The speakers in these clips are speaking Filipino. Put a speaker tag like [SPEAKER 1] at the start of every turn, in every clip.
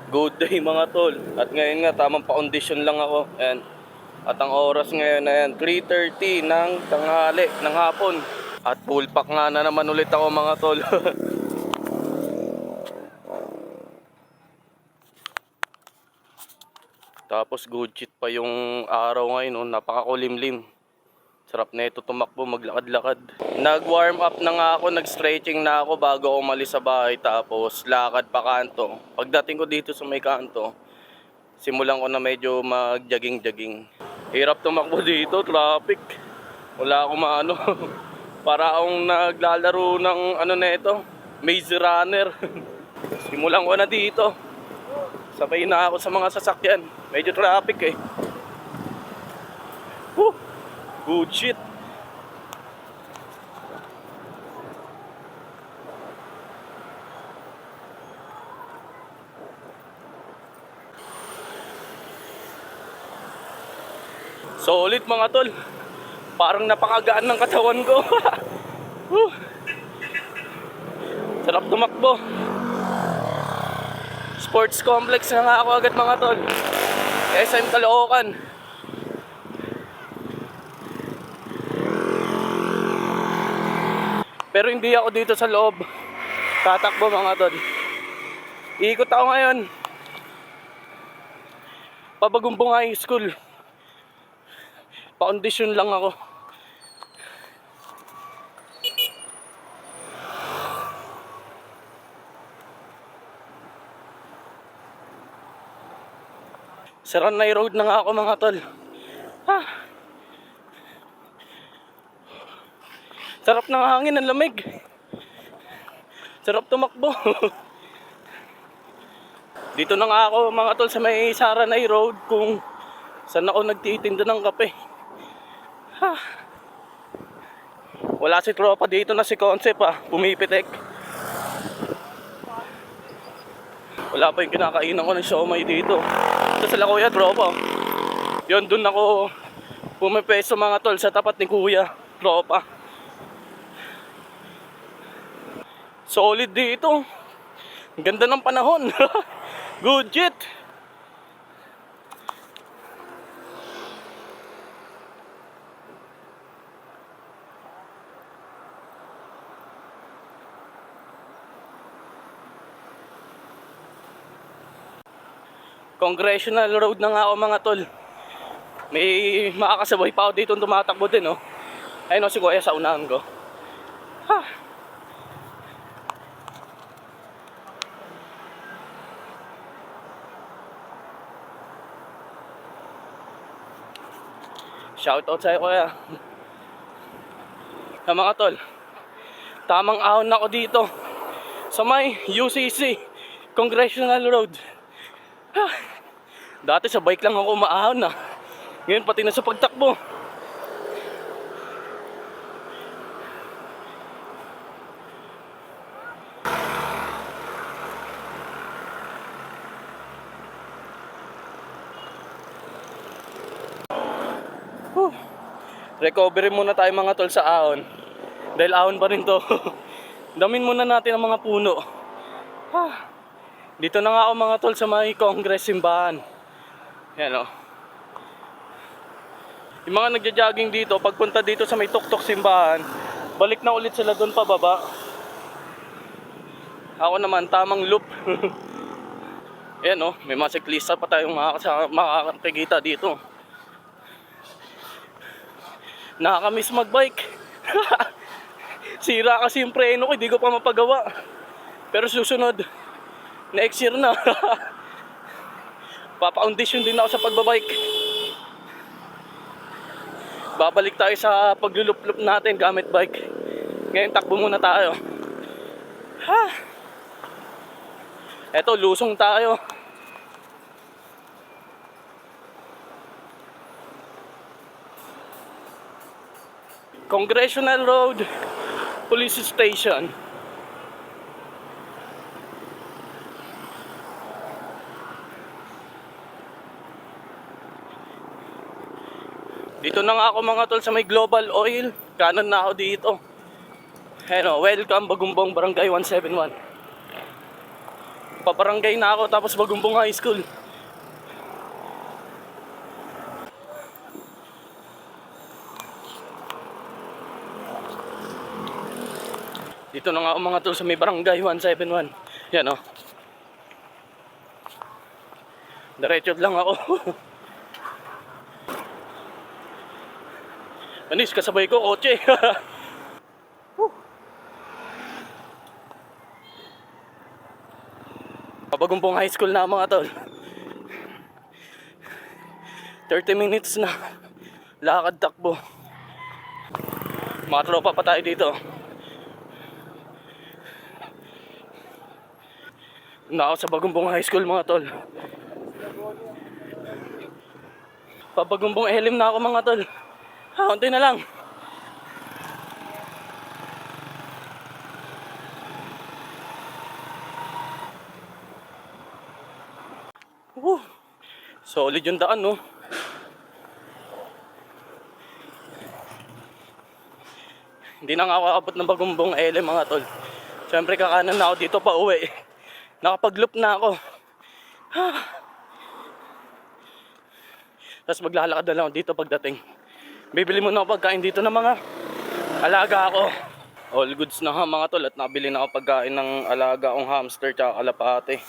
[SPEAKER 1] Good day mga tol. At ngayon nga tamang pa-condition lang ako. Ayan. At ang oras ngayon ayan 3:30 ng tanghali ng hapon. At full pack nga na naman ulit ako mga tol. Tapos good shit pa yung araw ngayon, no? Napakakulimlim. Sarap na ito tumakbo, maglakad-lakad. Nag-warm up na nga ako, nag-stretching na ako bago ako umalis sa bahay. Tapos lakad pa kanto. Pagdating ko dito sa may kanto, simulan ko na medyo mag-jogging-jogging. Hirap tumakbo dito, traffic. Wala akong maano. Para akong naglalaro ng ano na ito, maze runner. Simulan ko na dito. Sabay na ako sa mga sasakyan. Medyo traffic eh. Woo! Good shit. Solid mga tol. Parang napakagaan ng katawan ko. Sarap tumakbo. Sports complex na nga ako agad mga tol. SM Caloocan. Pero hindi ako dito sa loob. Tatakbo mga tol. Iikot ako ngayon. Pabagumbong High School. Pa-condition lang ako. Saranay Road na nga ako mga tol. Sarap ng hangin, ang lamig. Sarap tumakbo. Dito na nga ako mga tol sa may Saranay Road kung saan ako nagtitinda ng kape. Wala si tropa dito na si Concept pumipitek. Wala pa yung kinakainan ko ng siomay dito. Ito sila kuya tropa. Yun dun ako pumipeso mga tol sa tapat ni kuya tropa. Solid dito. Ganda ng panahon. Good shit. Congressional Road na nga ako mga tol. May makakasabay pa ako dito tumatakbo din, no? Ayun, no, si kuya sa unahan ko. Shoutout sa'yo kuya. Mga tol, tamang ahon ako dito sa may UCC Congressional Road. Dati sa bike lang ako umaahon na. Ngayon pati na sa pagtakbo. Recovery muna tayo mga tol sa ahon. Dahil ahon pa rin to. Damin muna natin ang mga puno. Dito na nga ako mga tol sa may Congress simbahan. Yan o. Yung mga nagja-jogging dito, pagpunta dito sa may tuktok simbahan, balik na ulit sila doon pababa. Ako naman tamang loop. Yan o, may mga siklista pa tayong makakakita dito. Nakakamiss magbike. Sira kasi yung preno ko, hindi ko pa mapagawa. Pero susunod, next year na. Papa-condition din ako sa pagbabike. Babalik tayo sa paglulup-lup natin gamit bike. Ngayon takbo muna tayo. Eto, lusong tayo. Congressional Road Police Station. Dito na nga ako mga tol sa may Global Oil. Kanan na ako dito. Hello, welcome Bagumbong Barangay 171. Pabarangay na ako tapos Bagumbong High School. Dito na nga ako mga tol sa may barangay 171. Yan oh. Diretso lang ako. Anis, kasabay ko kotse. Bagumbong High School na mga tol. 30 minutes na lakad takbo. Mga tropa pa tayo dito. Na ako sa Bagumbong High School mga tol. Pabagumbong Elim na ako mga tol. Konti na lang. Solid yung daan no. Hindi na nga ako abot ng Bagumbong Elim mga tol. Siyempre kakanan na ako dito pa uwi. Nakapag-loop na ako. Tapos maglalakad na lang ako dito pagdating. Bibili muna ako pagkain dito ng mga alaga ako. All goods na ha mga tol at nabili na ako pagkain ng alaga kong hamster tsaka kalapate.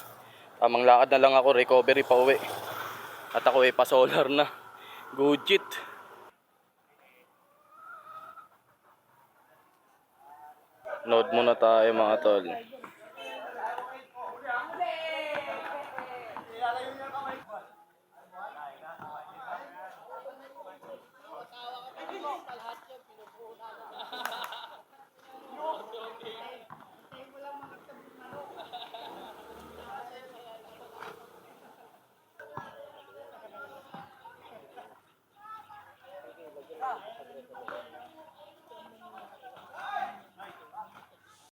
[SPEAKER 1] Tamang lakad na lang ako, recovery pa uwi. At ako pa solar na. Good shit. Load muna tayo mga tol.